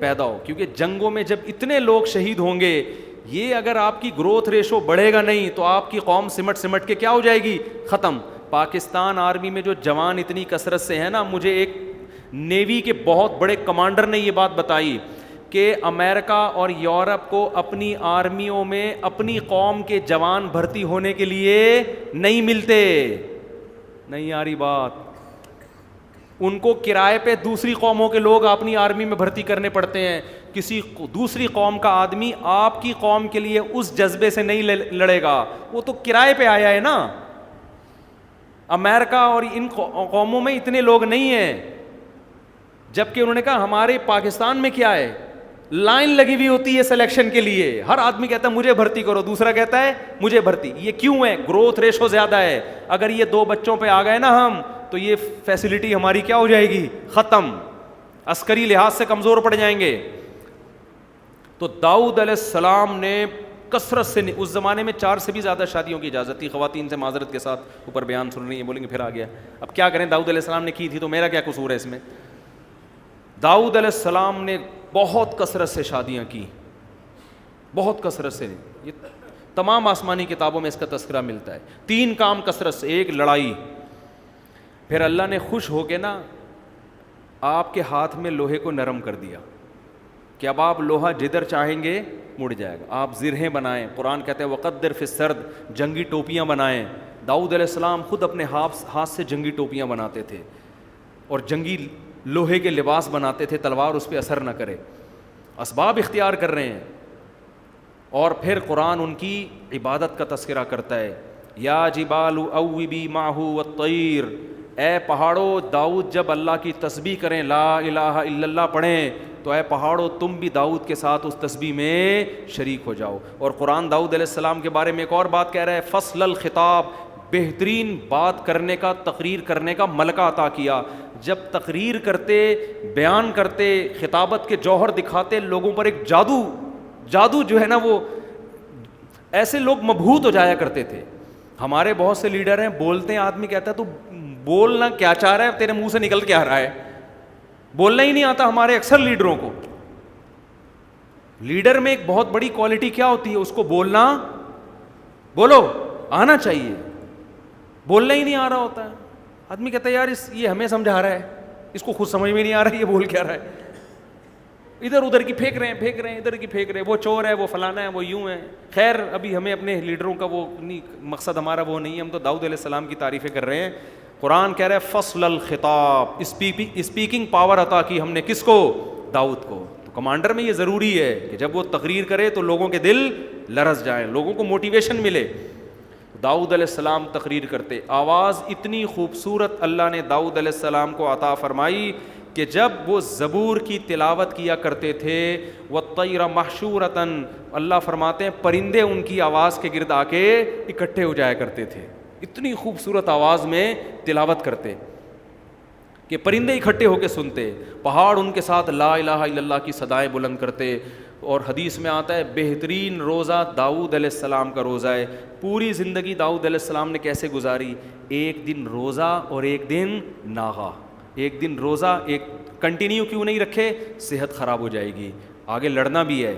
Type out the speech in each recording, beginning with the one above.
پیدا ہو, کیونکہ جنگوں میں جب اتنے لوگ شہید ہوں گے, یہ اگر آپ کی گروتھ ریشو بڑھے گا نہیں تو آپ کی قوم سمٹ کے کیا ہو جائے گی, ختم. پاکستان آرمی میں جو جوان اتنی کثرت سے ہیں نا, مجھے ایک نیوی کے بہت بڑے کمانڈر نے یہ بات بتائی کہ امریکہ اور یورپ کو اپنی آرمیوں میں اپنی قوم کے جوان بھرتی ہونے کے لیے نہیں ملتے. نہیں آ رہی بات؟ ان کو کرائے پہ دوسری قوموں کے لوگ اپنی آرمی میں بھرتی کرنے پڑتے ہیں. کسی دوسری قوم کا آدمی آپ کی قوم کے لیے اس جذبے سے نہیں لڑے گا, وہ تو کرائے پہ آیا ہے نا. امریکہ اور ان قوموں میں اتنے لوگ نہیں ہیں, جبکہ انہوں نے کہا ہمارے پاکستان میں کیا ہے, لائن لگی ہوئی ہوتی ہے سلیکشن کے لیے. ہر آدمی کہتا ہے مجھے بھرتی کرو, دوسرا کہتا ہے مجھے بھرتی. یہ کیوں ہے؟ گروتھ ریشو زیادہ ہے. اگر یہ 2 بچوں پہ آ گئے نا ہم, تو یہ فیسلٹی ہماری کیا ہو جائے گی, ختم. عسکری لحاظ سے کمزور پڑ جائیں گے. تو داؤد علیہ السلام نے کثرت سے, اس زمانے میں 4 سے بھی زیادہ شادیوں کی اجازت تھی. خواتین سے معذرت کے ساتھ اوپر بیان سن رہی ہیں, بولیں گے پھر آ گیا. اب کیا کریں, داؤد علیہ السلام نے کی تھی تو میرا کیا قصور ہے اس میں. داؤد علیہ السلام نے بہت کثرت سے شادیاں کی, بہت کثرت سے. یہ تمام آسمانی کتابوں میں اس کا تذکرہ ملتا ہے. 3 کام کثرت سے. ایک, لڑائی. پھر اللہ نے خوش ہو کے نا آپ کے ہاتھ میں لوہے کو نرم کر دیا کہ اب آپ لوہا جدھر چاہیں گے مڑ جائے گا. آپ زرہیں بنائیں, قرآن کہتے ہیں وقدر فی السرد, جنگی ٹوپیاں بنائیں. داؤد علیہ السلام خود اپنے ہاتھ سے جنگی ٹوپیاں بناتے تھے اور جنگی لوہے کے لباس بناتے تھے, تلوار اس پہ اثر نہ کرے. اسباب اختیار کر رہے ہیں. اور پھر قرآن ان کی عبادت کا تذکرہ کرتا ہے. یا جبال اوبی معہ والطیر, اے پہاڑوں, داؤد جب اللہ کی تسبیح کریں, لا الہ الا اللہ پڑھیں, تو اے پہاڑوں تم بھی داؤد کے ساتھ اس تسبیح میں شریک ہو جاؤ. اور قرآن داؤد علیہ السلام کے بارے میں ایک اور بات کہہ رہا ہے, فصل الخطاب, بہترین بات کرنے کا, تقریر کرنے کا ملکہ عطا کیا. جب تقریر کرتے, بیان کرتے, خطابت کے جوہر دکھاتے, لوگوں پر ایک جادو جو ہے نا, وہ ایسے لوگ مبہوت ہو جایا کرتے تھے. ہمارے بہت سے لیڈر ہیں, بولتے ہیں, آدمی کہتا ہے تو بولنا کیا چاہ رہا ہے, تیرے منہ سے نکل کے آ رہا ہے. بولنا ہی نہیں آتا ہمارے اکثر لیڈروں کو. لیڈر میں ایک بہت بڑی کوالٹی کیا ہوتی ہے, اس کو بولو آنا چاہیے. بولنا ہی نہیں آ رہا ہوتا ہے. آدمی کہتا ہے یار یہ ہمیں سمجھا رہا ہے, اس کو خود سمجھ میں نہیں آ رہا ہے یہ بول کیا رہا ہے. ادھر ادھر کی پھینک رہے ہیں, ادھر کی پھینک رہے ہیں, وہ چور ہے, وہ فلانا ہے, وہ یوں ہے. خیر ابھی ہمیں اپنے لیڈروں کا وہ نہیں, مقصد ہمارا وہ نہیں ہے. ہم تو داؤد علیہ السلام کی تعریفیں کر رہے ہیں. قرآن کہہ رہا ہے فصل الخطاب, اسپیکنگ پاور عطا کی ہم نے کس کو, داؤد کو. تو کمانڈر میں یہ ضروری ہے کہ جب وہ تقریر کرے تو لوگوں کے دل لرز جائیں, لوگوں کو موٹیویشن ملے. داؤد علیہ السلام تقریر کرتے, آواز اتنی خوبصورت اللہ نے داؤد علیہ السلام کو عطا فرمائی کہ جب وہ زبور کی تلاوت کیا کرتے تھے, وَالطَّيْرَ مَحْشُورَةً, اللہ فرماتے ہیں پرندے ان کی آواز کے گرد آ کے اکٹھے ہو جایا کرتے تھے. اتنی خوبصورت آواز میں تلاوت کرتے کہ پرندے اکٹھے ہو کے سنتے. پہاڑ ان کے ساتھ لا الہ الا اللہ کی صدائیں بلند کرتے. اور حدیث میں آتا ہے بہترین روزہ داؤد علیہ السلام کا روزہ ہے. پوری زندگی داؤد علیہ السلام نے کیسے گزاری, 1 دن روزہ اور 1 دن ناغا. 1 دن روزہ, ایک کنٹینیو کیوں نہیں رکھے, صحت خراب ہو جائے گی, آگے لڑنا بھی ہے,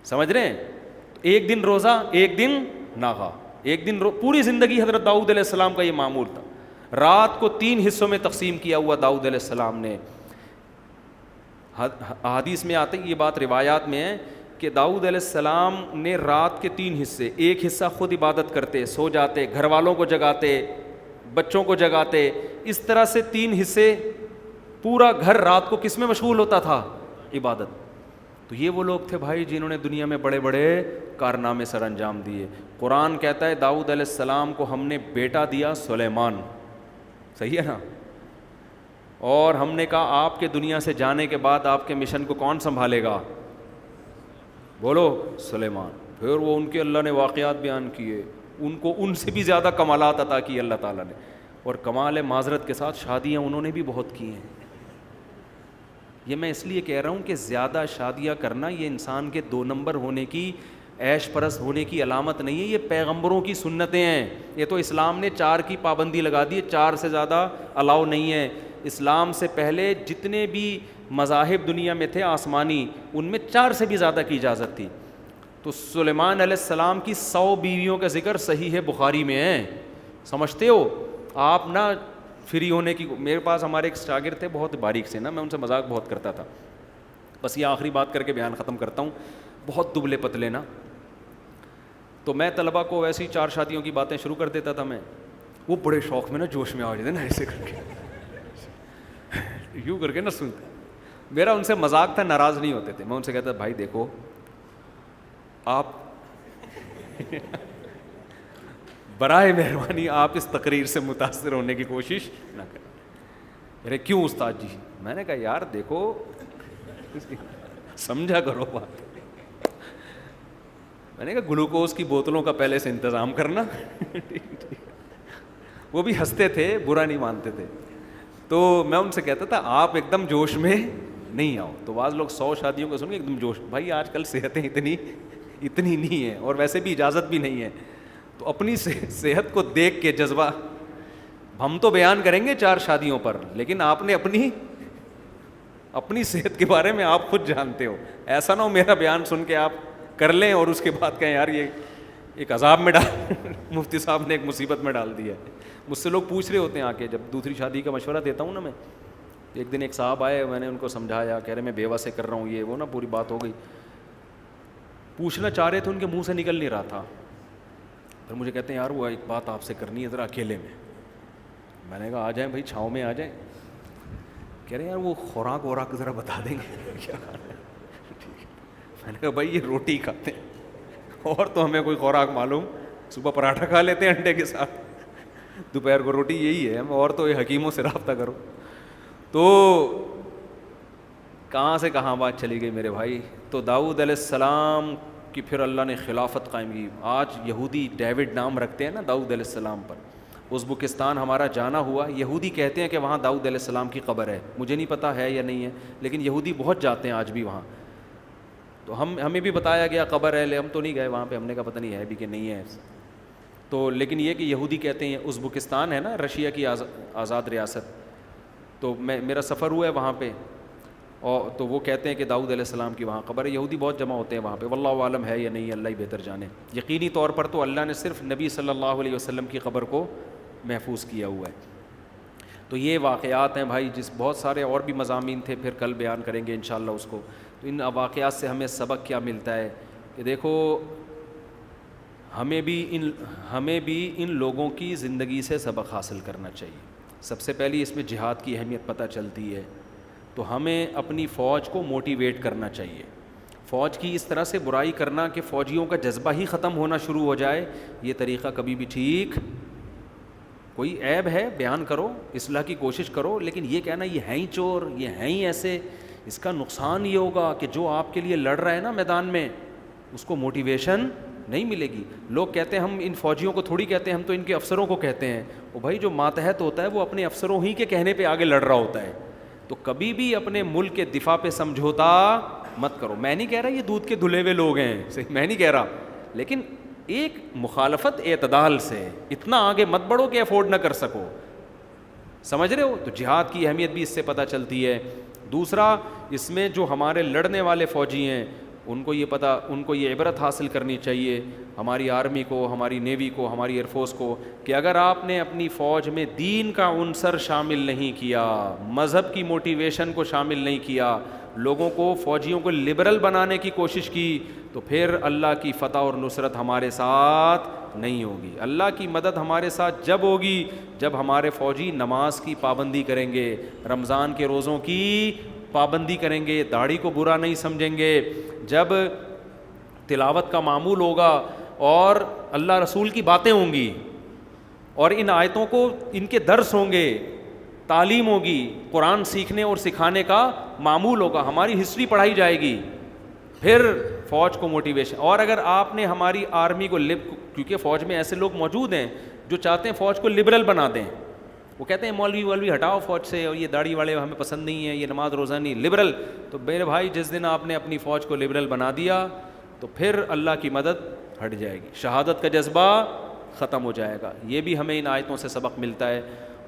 سمجھ رہے ہیں. 1 دن روزہ 1 دن ناغا, 1 دن پوری زندگی حضرت داؤد علیہ السلام کا یہ معمول تھا. رات کو 3 حصوں میں تقسیم کیا ہوا داؤد علیہ السلام نے. حدیث میں آتے یہ بات, روایات میں ہے کہ داؤد علیہ السلام نے رات کے 3 حصے, ایک حصہ خود عبادت کرتے, سو جاتے, گھر والوں کو جگاتے, بچوں کو جگاتے, اس طرح سے 3 حصے. پورا گھر رات کو کس میں مشغول ہوتا تھا, عبادت. تو یہ وہ لوگ تھے بھائی جنہوں نے دنیا میں بڑے بڑے کارنامے سر انجام دیے. قرآن کہتا ہے داؤد علیہ السلام کو ہم نے بیٹا دیا سلیمان, صحیح ہے نا, اور ہم نے کہا آپ کے دنیا سے جانے کے بعد آپ کے مشن کو کون سنبھالے گا, بولو سلیمان. پھر وہ ان کے اللہ نے واقعات بیان کیے, ان کو ان سے بھی زیادہ کمالات عطا کیے اللہ تعالیٰ نے. اور کمال معذرت کے ساتھ شادیاں انہوں نے بھی بہت کی ہیں. یہ میں اس لیے کہہ رہا ہوں کہ زیادہ شادیاں کرنا یہ انسان کے 2 نمبر ہونے کی, عیش پرست ہونے کی علامت نہیں ہے. یہ پیغمبروں کی سنتیں ہیں. یہ تو اسلام نے 4 کی پابندی لگا دی ہے, 4 سے زیادہ الاؤ نہیں ہے. اسلام سے پہلے جتنے بھی مذاہب دنیا میں تھے آسمانی، ان میں 4 سے بھی زیادہ کی اجازت تھی. تو سلیمان علیہ السلام کی 100 بیویوں کا ذکر صحیح بخاری میں ہے. سمجھتے ہو آپ نا فری ہونے کی. میرے پاس ہمارے ایک شاگرد تھے بہت باریک سے نا، میں ان سے مذاق بہت کرتا تھا. بس یہ آخری بات کر کے بیان ختم کرتا ہوں. بہت دبلے پتلے نا، تو میں طلبہ کو ویسی 4 شادیوں کی باتیں شروع کر دیتا تھا. میں وہ بڑے شوق میں نا جوش میں آ جاتے نا، ایسے کر کے یوں کر کے نا سنتے. میرا ان سے مذاق تھا، ناراض نہیں ہوتے تھے. میں ان سے کہتا بھائی دیکھو آپ برائے مہربانی آپ اس تقریر سے متاثر ہونے کی کوشش نہ کریں. ارے کیوں استاد جی؟ میں نے کہا یار دیکھو سمجھا کرو بات. میں نے کہا گلوکوز کی بوتلوں کا پہلے سے انتظام کرنا. وہ بھی ہنستے تھے، برا نہیں مانتے تھے. تو میں ان سے کہتا تھا آپ ایک دم جوش میں نہیں آؤ. تو بعض لوگ 100 شادیوں کو سن کے ایک دم جوش. بھائی آج کل صحتیں اتنی نہیں ہیں، اور ویسے بھی اجازت بھی نہیں ہے. تو اپنی صحت کو دیکھ کے جذبہ، ہم تو بیان کریں گے 4 شادیوں پر، لیکن آپ نے اپنی صحت کے بارے میں آپ خود جانتے ہو. ایسا نہ ہو میرا بیان سن کے آپ کر لیں اور اس کے بعد کہیں یار یہ ایک عذاب میں مفتی صاحب نے ایک مصیبت میں ڈال دیا ہے. مجھ سے لوگ پوچھ رہے ہوتے ہیں آ کے، جب دوسری شادی کا مشورہ دیتا ہوں نا میں. ایک دن ایک صاحب آئے، میں نے ان کو سمجھایا، کہہ رہے میں بیوہ سے کر رہا ہوں یہ وہ نا، پوری بات ہو گئی. پوچھنا چاہ رہے تھے، ان کے منہ سے نکل نہیں رہا تھا. پھر مجھے کہتے ہیں یار وہ ایک بات آپ سے کرنی ہے ذرا اکیلے میں. میں نے کہا آ جائیں بھائی، چھاؤں میں آ جائیں. کہہ رہے ہیں یار وہ خوراک ذرا بتا دیں گے کیا کھانا ہے. میں نے کہا بھائی یہ روٹی کھاتے ہیں اور تو ہمیں کوئی خوراک معلوم. صبح پراٹھا کھا لیتے ہیں انڈے کے ساتھ، دوپہر کو روٹی، یہی ہے. اور تو یہ حکیموں سے رابطہ کرو. تو کہاں سے کہاں بات چلی گئی میرے بھائی. تو داؤد علیہ السلام کی پھر اللہ نے خلافت قائم کی. آج یہودی ڈیوڈ نام رکھتے ہیں نا داؤد علیہ السلام پر. ازبکستان ہمارا جانا ہوا، یہودی کہتے ہیں کہ وہاں داؤد علیہ السلام کی قبر ہے. مجھے نہیں پتہ ہے یا نہیں ہے، لیکن یہودی بہت جاتے ہیں آج بھی وہاں. تو ہمیں بھی بتایا گیا قبر ہے، ہم تو نہیں گئے وہاں پہ. ہم نے کہا پتہ نہیں ہے بھی کہ نہیں ہے. تو لیکن یہ کہ یہودی کہتے ہیں، ازبکستان ہے نا رشیا کی آزاد ریاست. تو میرا سفر ہوا ہے وہاں پہ، اور تو وہ کہتے ہیں کہ داؤد علیہ السلام کی وہاں قبر ہے. یہودی بہت جمع ہوتے ہیں وہاں پہ. واللہ عالم ہے یا نہیں، اللہ ہی بہتر جانے. یقینی طور پر تو اللہ نے صرف نبی صلی اللہ علیہ وسلم کی قبر کو محفوظ کیا ہوا ہے. تو یہ واقعات ہیں بھائی، جس بہت سارے اور بھی مضامین تھے، پھر کل بیان کریں گے انشاءاللہ اس کو. تو ان واقعات سے ہمیں سبق کیا ملتا ہے کہ دیکھو ہمیں بھی ان لوگوں کی زندگی سے سبق حاصل کرنا چاہیے. سب سے پہلی اس میں جہاد کی اہمیت پتہ چلتی ہے. تو ہمیں اپنی فوج کو موٹیویٹ کرنا چاہیے. فوج کی اس طرح سے برائی کرنا کہ فوجیوں کا جذبہ ہی ختم ہونا شروع ہو جائے، یہ طریقہ کبھی بھی ٹھیک. کوئی عیب ہے بیان کرو، اصلاح کی کوشش کرو، لیکن یہ کہنا یہ ہیں ہی چور، یہ ہیں ہی ایسے، اس کا نقصان یہ ہوگا کہ جو آپ کے لیے لڑ رہا ہے نا میدان میں، اس کو موٹیویشن نہیں ملے گی. لوگ کہتے ہیں ہم ان فوجیوں کو تھوڑی کہتے ہیں، ہم تو ان کے افسروں کو کہتے ہیں. وہ بھائی جو ماتحت ہوتا ہے وہ اپنے افسروں ہی کے کہنے پہ آگے لڑ رہا ہوتا ہے. تو کبھی بھی اپنے ملک کے دفاع پہ سمجھوتا مت کرو. میں نہیں کہہ رہا یہ دودھ کے دھلے ہوئے لوگ ہیں، میں نہیں کہہ رہا، لیکن ایک مخالفت اعتدال سے، اتنا آگے مت بڑھو کہ افورڈ نہ کر سکو. سمجھ رہے ہو؟ تو جہاد کی اہمیت بھی اس سے پتہ چلتی ہے. دوسرا، اس میں جو ہمارے لڑنے والے فوجی ہیں ان کو یہ عبرت حاصل کرنی چاہیے، ہماری آرمی کو، ہماری نیوی کو، ہماری ایئر فورس کو، کہ اگر آپ نے اپنی فوج میں دین کا عنصر شامل نہیں کیا، مذہب کی موٹیویشن کو شامل نہیں کیا، لوگوں کو، فوجیوں کو لبرل بنانے کی کوشش کی، تو پھر اللہ کی فتح اور نصرت ہمارے ساتھ نہیں ہوگی. اللہ کی مدد ہمارے ساتھ جب ہوگی جب ہمارے فوجی نماز کی پابندی کریں گے، رمضان کے روزوں کی پابندی کریں گے، داڑھی کو برا نہیں سمجھیں گے، جب تلاوت کا معمول ہوگا اور اللہ رسول کی باتیں ہوں گی اور ان آیتوں کو ان کے درس ہوں گے، تعلیم ہوگی، قرآن سیکھنے اور سکھانے کا معمول ہوگا، ہماری ہسٹری پڑھائی جائے گی، پھر فوج کو موٹیویشن. اور اگر آپ نے ہماری آرمی کو کیونکہ فوج میں ایسے لوگ موجود ہیں جو چاہتے ہیں فوج کو لبرل بنا دیں. وہ کہتے ہیں مولوی ہٹاؤ فوج سے، اور یہ داڑھی والے ہمیں پسند نہیں ہیں، یہ نماز روزہ نہیں، لبرل. تو میرے بھائی جس دن آپ نے اپنی فوج کو لبرل بنا دیا تو پھر اللہ کی مدد ہٹ جائے گی، شہادت کا جذبہ ختم ہو جائے گا. یہ بھی ہمیں ان آیتوں سے سبق ملتا ہے.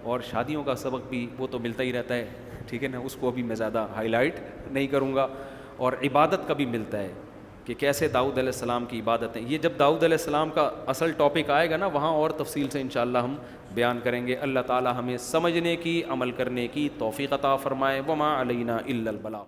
اور شادیوں کا سبق بھی وہ تو ملتا ہی رہتا ہے. ٹھیک ہے نا, اس کو ابھی میں زیادہ ہائی لائٹ نہیں کروں گا. اور عبادت کا بھی ملتا ہے کہ کیسے داؤد علیہ السلام کی عبادتیں, یہ جب داؤد علیہ السلام کا اصل ٹاپک آئے گا نا وہاں اور تفصیل سے انشاءاللہ ہم بیان کریں گے. اللہ تعالی ہمیں سمجھنے کی, عمل کرنے کی توفیق عطا فرمائے. وما علینا الا البلاغ.